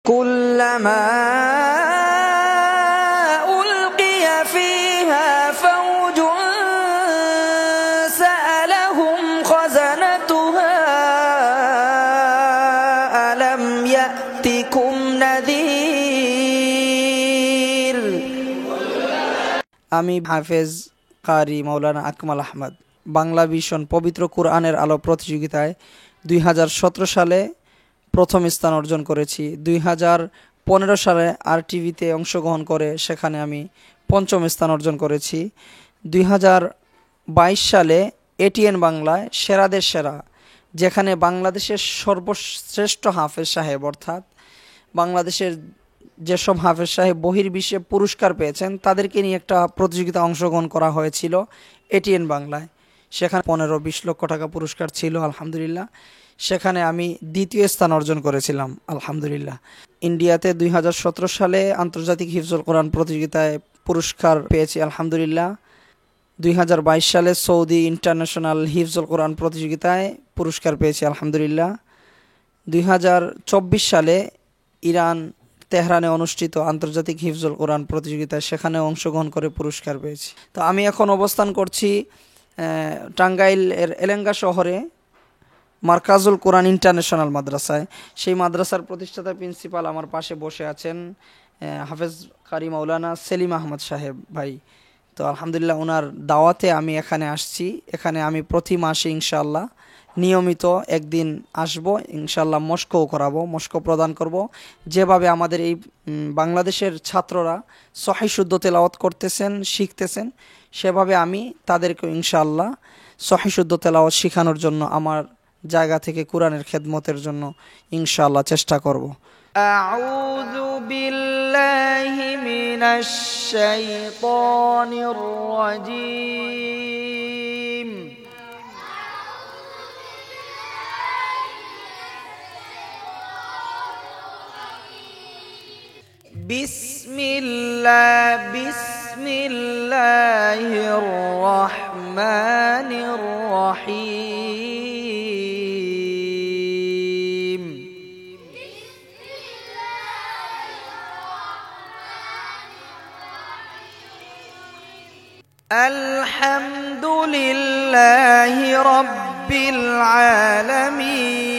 كلما ألقي فيها فوج سألهم خزنتها ألم يأتكم نذير। আমি হাফেজ কারি মাওলানা আকমাল আহমদ বাংলা ভিশন পবিত্র কুরআনের আলো প্রতিযোগিতায় 2017 সালে প্রথম স্থান অর্জন করেছি। 2015 সালে RTV-তে অংশগ্রহণ করে সেখানে আমি পঞ্চম স্থান অর্জন করেছি। 2022 সালে ATN বাংলায় সেরাদের সেরা, যেখানে বাংলাদেশের সর্বশ্রেষ্ঠ হাফেজ সাহেব অর্থাৎ বাংলাদেশের যেসব হাফেজ সাহেব বহির্বিশ্বে পুরস্কার পেয়েছেন তাদেরকে নিয়ে একটা প্রতিযোগিতা অংশগ্রহণ করা হয়েছিল ATN বাংলায়। সেখানে 15-20 লক্ষ টাকা পুরস্কার ছিল আলহামদুলিল্লাহ। সেখানে আমি দ্বিতীয় স্থান অর্জন করেছিলাম আলহামদুলিল্লাহ। ইন্ডিয়াতে 2017 সালে আন্তর্জাতিক হিফজুল কোরআন প্রতিযোগিতায় পুরস্কার পেয়েছি আলহামদুলিল্লাহ। 2022 সালে সৌদি ইন্টারন্যাশনাল হিফজুল কোরআন প্রতিযোগিতায় পুরস্কার পেয়েছি আলহামদুলিল্লাহ। 2024 সালে ইরান তেহরানে অনুষ্ঠিত আন্তর্জাতিক হিফজুল কোরআন প্রতিযোগিতায় সেখানে অংশগ্রহণ করে পুরস্কার পেয়েছি। তো আমি এখন অবস্থান করছি টাঙ্গাইলের এলেঙ্গা শহরে মার্কাজুল কোরআন ইন্টারন্যাশনাল মাদ্রাসায়। সেই মাদ্রাসার প্রতিষ্ঠাতা প্রিন্সিপাল আমার পাশে বসে আছেন হাফেজ কারি মাওলানা সেলিম আহমদ সাহেব ভাই। তো আলহামদুলিল্লাহ ওনার দাওয়াতে আমি এখানে আসছি। এখানে আমি প্রতি মাসে ইনশাআল্লাহ নিয়মিত একদিন আসব, ইনশাআল্লাহ মস্কও করাবো, মস্ক প্রদান করব। যেভাবে আমাদের এই বাংলাদেশের ছাত্ররা সহিহ শুদ্ধ তেলাওয়াত করতেছেন, শিখতেছেন, সেভাবে আমি তাদেরকে ইনশাআল্লাহ সহিহ শুদ্ধ তেলাওয়াত শেখানোর জন্য আমার জায়গা থেকে কোরআনের খেদমতের জন্য ইনশাআল্লাহ চেষ্টা করব। আউযু বিল্লাহি মিনাশ শাইতানির রাজীম। বিসমিল্লাহির রহমানির রহিম। আলহামদুলিল্লাহি রাব্বিল আলামিন।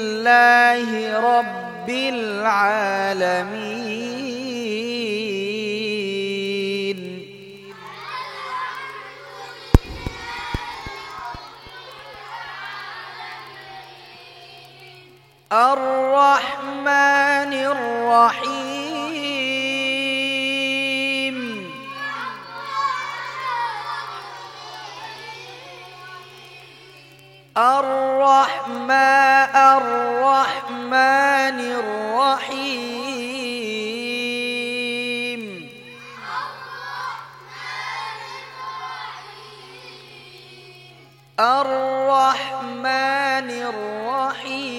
আলহামদুলিল্লাহি রাব্বিল আলামিন। আর রহমানির রহিম। আর রহমানির রহিম। আর রহমানির রহিম।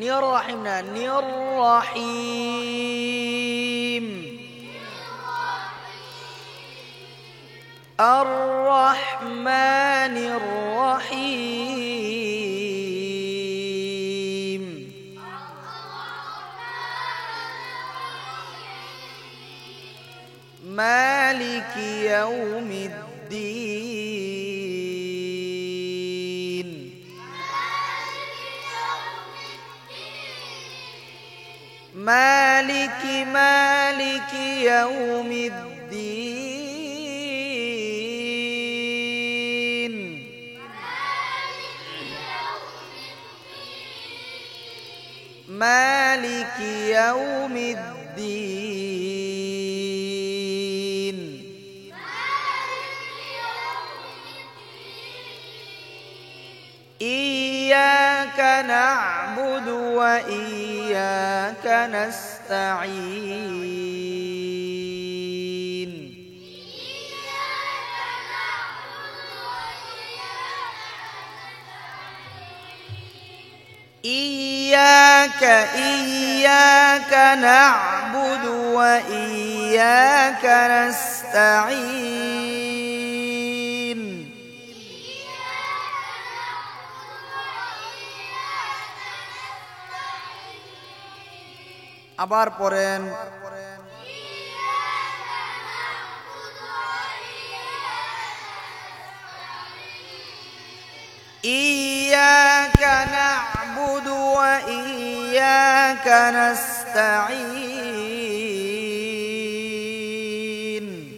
নির রহিম না, নির রহিম। আর রহমানির রহিম। মালিকি ইয়াউমিদ্দিন। মালিকি ইয়াউমিদ্দিন। মালিকি ইয়াউমিদ্দিন। ইয়্যাকা না'বুদু ওয়া ইয়্যাকা নাস্তাঈন। إياك نعبد وإياك نستعين আবার পড়েন إياك نعبد وإياك نستعين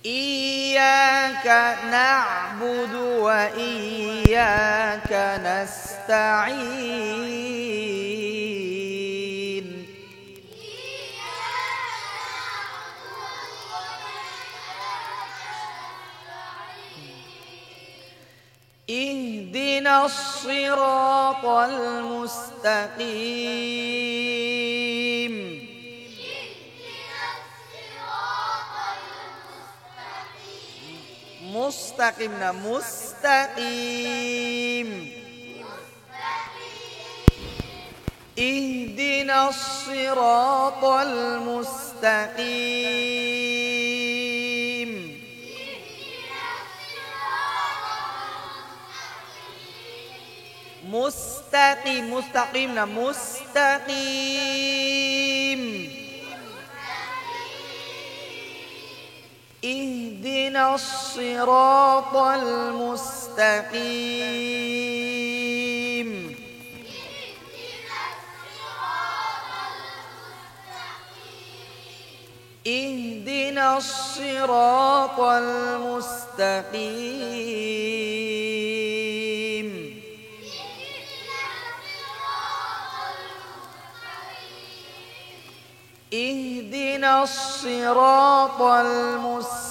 إياك نعبد وإياك نستعين اهدنا الصراط المستقيم مستقيم مستقيم اهدنا الصراط المستقيم مستقيم مستقيم مستقيم اهدنا الصراط المستقيم اهدنا الصراط المستقيم اهدنا الصراط المستقيم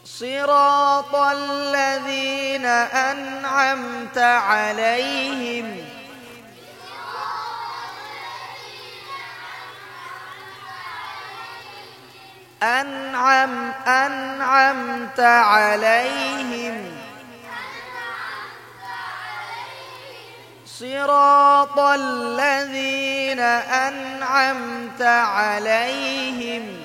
صراط الذين أنعمت عليهم أنعمت عليهم صراط الذين أنعمت عليهم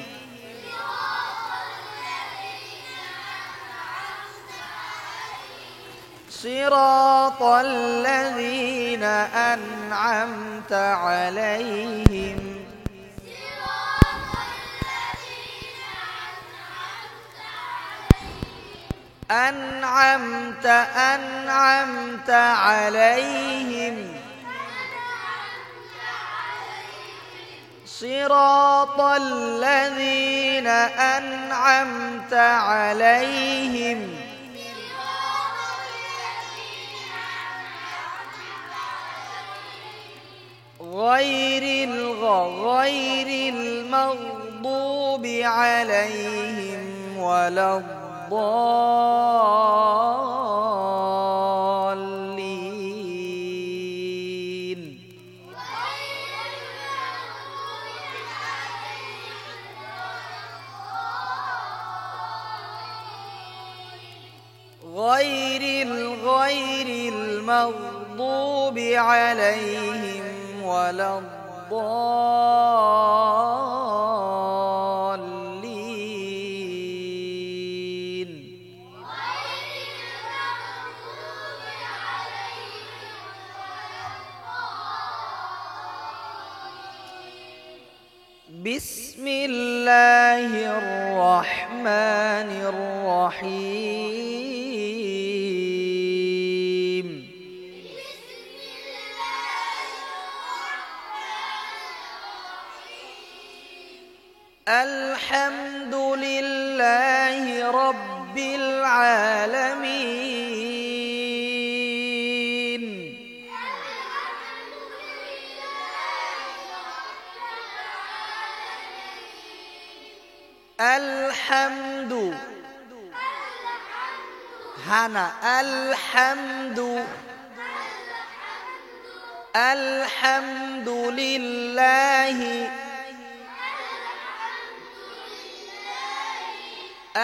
صراط الذين أنعمت عليهم أنعمت عليهم صراط الذين أنعمت عليهم غير المغضوب عليهم ولا الضالين غير المغضوب عليهم ولا الضالين بسم الله الرحمن الرحيم الحمد لله رب العالمين الحمد هنا الحمد আলহামদুলিল্লাহি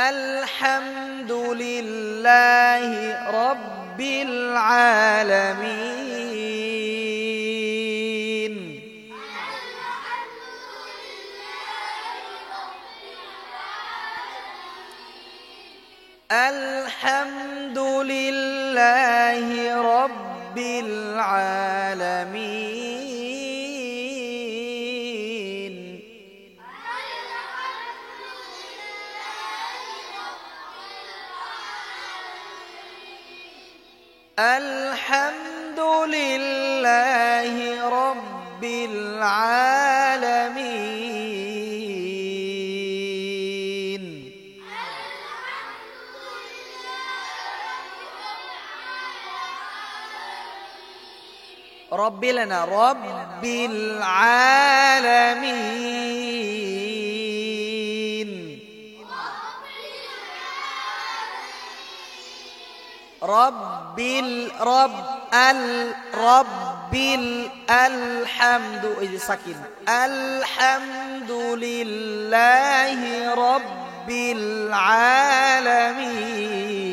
আলহামদুলিল্লাহি রাব্বিল আলামিন আলহামদুলিল্লাহি রাব্বিল আলামিন আলহামদুলিল্লাহি রাব্বিল আলামিন রব্বিল না রব্বিল আলামিন রব্বিল রব আল রব্বিল আলহামদু এই যে সাকিন আলহামদুলিল্লাহি রব্বিল আলামিন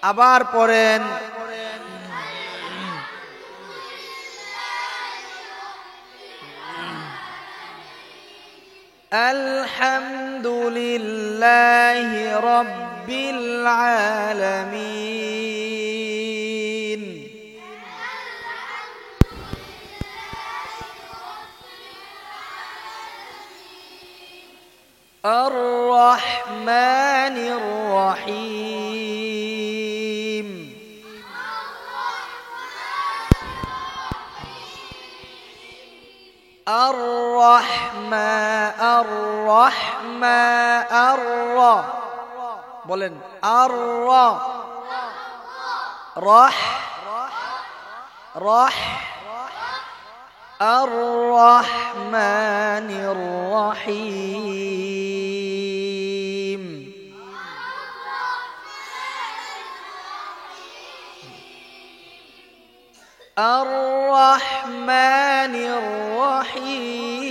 আবার পড়েন আলহামদুলিল্লাহি রাব্বিল আলামিন আর রহমানির রহিম আর বলেন আর রহ রহ আর রহমানির রহিম আর রহমানির রহিম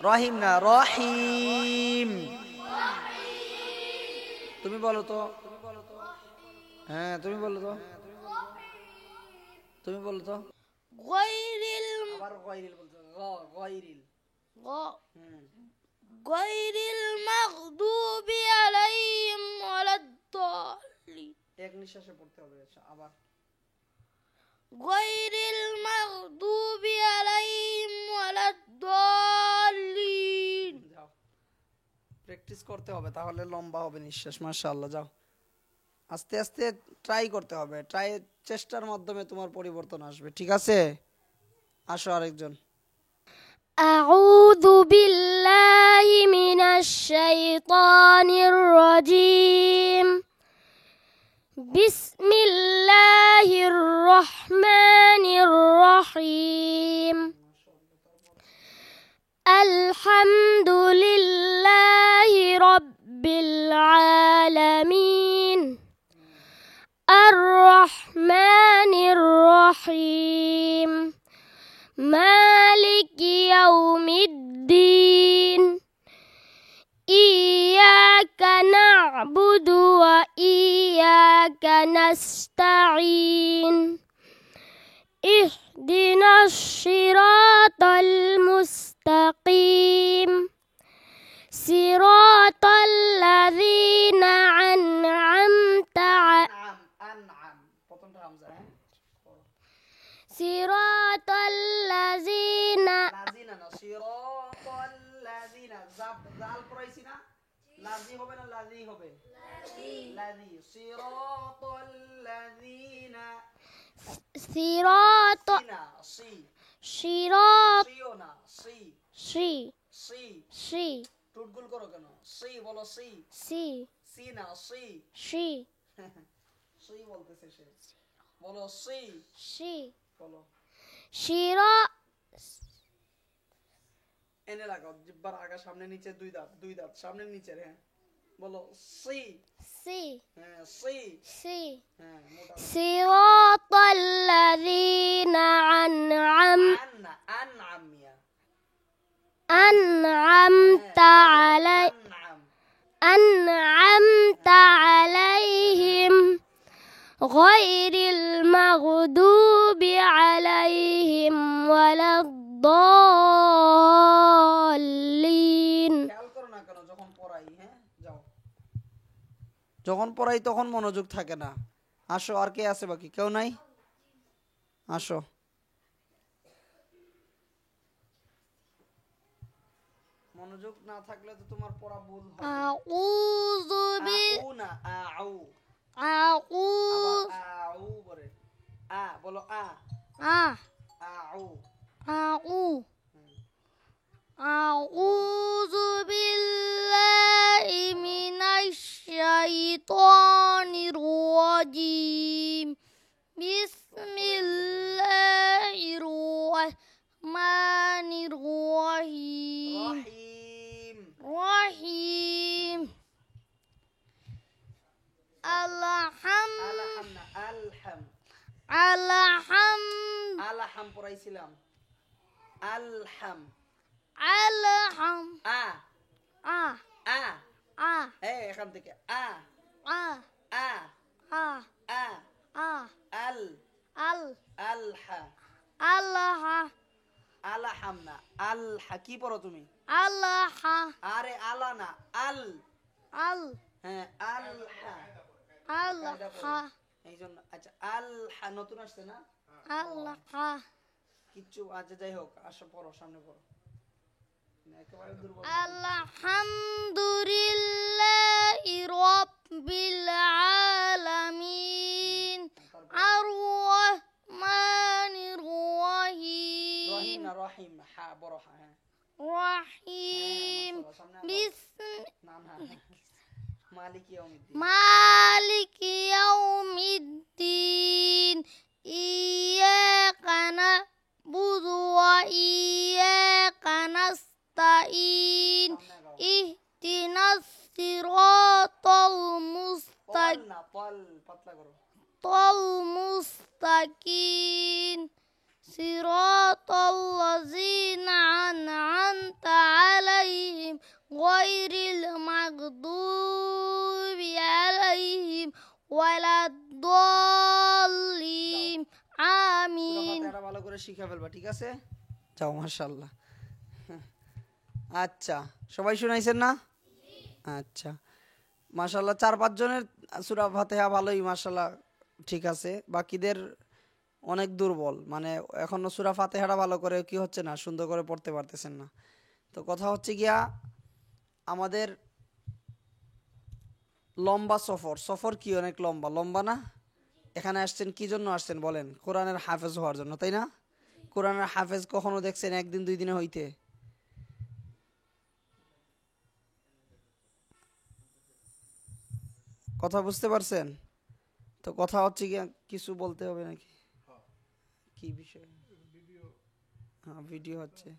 রহিম না রহিম তুমি বলো তো হ্যাঁ তুমি বলো তো তুমি বলো তো গায়রিল আবার গায়রিল বলতে গায়রিল গায়রিল মাগদুবি আলাইহিম ওয়ালাদ-দাল্লিন এক নিঃশ্বাসে পড়তে হবে আবার গায়রিল মাগদুবি আলাইহিম ওয়ালাদ-দাল্লিন যাও প্র্যাকটিস করতে হবে তাহলে লম্বা হবে নিঃশ্বাস মাশাআল্লাহ যাও আস্তে আস্তে ট্রাই করতে হবে চেষ্টার মাধ্যমে তোমার পরিবর্তন আসবে ঠিক আছে আসো আরেকজন আউযু বিল্লাহি মিনাশ শাইতানির রাজীম বিসমিল্লাহির রহমানির রহিম আলহামদুলিল্লাহি রাব্বিল আলামিন আর রহমানির রহিম মালিকি ইয়াউমিদ্দিন ইয়্যাকা না'বুদু ওয়া ইয়্যাকা নাস্তাঈন ইহদিনাশ সিরাতাল মুস্তাকিম সিরাতাল্লাযীনা আন'আমতা প্রথমটা হামজা সিরাতাল্লাযীনা সিরাতাল্লাযীনা জাল পড়াইছি না লাযী হবে না লাযী হবে লাযী সিরাতাল্লাযীনা সিরাতা সি সিরাত সিও না সি সি সি সি টুটগুল করো কেন সি বলো সি সি সি না সি সি সি বলতেছে সে বলো সি সি বলো শিরা এনে লাগাও জিহ্বার আগা সামনে নিচে দুই দাঁত সামনে নিচে হ্যাঁ বলো সি সি হ্যাঁ সি সি হ্যাঁ মোটা সিরাতাল্লাযীনা আননা আনআমিয়া আনআমতা আলাই আনআম أنعمت عليهم غير المغضوب عليهم ولا الضالين খেয়াল করো না কেন যখন পড়াই হ্যাঁ যাও যখন পড়াই তখন মনোযোগ থাকে না আসো আর কে আছে বাকি কেউ নাই আসো মনোযোগ না থাকলে তো তোমার পড়া ভুল হবে أعوذ আউ না আউ أعوذ আউ বলে বলো আউ أعوذ أعوذ بالله من الشيطان الرجيم بسم الله الرحمن الرحيم রহিম رحيم الحمد আলহাম الحمد আলহাম পড়াইছিলাম আলহাম الحمد এখান থেকে আল আলহা আলহাম না আলহা কি পড়ো তুমি আরে আলা না আল হ্যাঁ আলহা এই জন্য আচ্ছা আলহা নতুন আসছে না কিচ্ছু আচ্ছা যাই হোক আসো পড়ো সামনে পড়ো একেবারে দুর্বল আলহামদুলিল্লাহি রাব্বিল আলামিন আর-রাহমানির রহিম রহিম না রহিম হা বড় হা হ্যাঁ রহিম নাম হ্যাঁ মালিক ইয়াউমিদ্দিন মালিকি ইয়াউমিদ্দিন ইয়্যাকা না'বুদু ওয়া ইয়্যাকা নাস্তাঈন ইহদিনাস সিরাতাল মুস্তাকিম না পল পাতলা করো মুস্তাকিম সিরাতাল্লাযীনা আন'আমতা আলাইহিম গায়রিল মাগদুবি আলাইহিম ওয়ালাদ-দাল্লিন আমিন এটা ভালো করে শিখে ফেলবা ঠিক আছে যাও মাশাআল্লাহ আচ্ছা সবাই শুনাইছেন না আচ্ছা মাশাআল্লাহ 4-5 জনের সূরা ফাতিহা ভালোই মাশাআল্লাহ ঠিক আছে বাকিদের অনেক দুর্বল মানে এখনো সূরা ফাতিহাটা ভালো করে কি হচ্ছে না সুন্দর করে পড়তে পারতেছেন না তো কথা হচ্ছে গিয়া আমাদের লম্বা সফর কি অনেক লম্বা না এখানে আসছেন কি জন্য আসছেন বলেন কোরআনের হাফেজ হওয়ার জন্য তাই না কোরআনের হাফেজ কখনো দেখছেন একদিন দুই দিনে হইতে কথা বুঝতে পারছেন তো কথা হচ্ছে কি কিছু বলতে হবে নাকি কি বিষয় হ্যাঁ ভিডিও হচ্ছে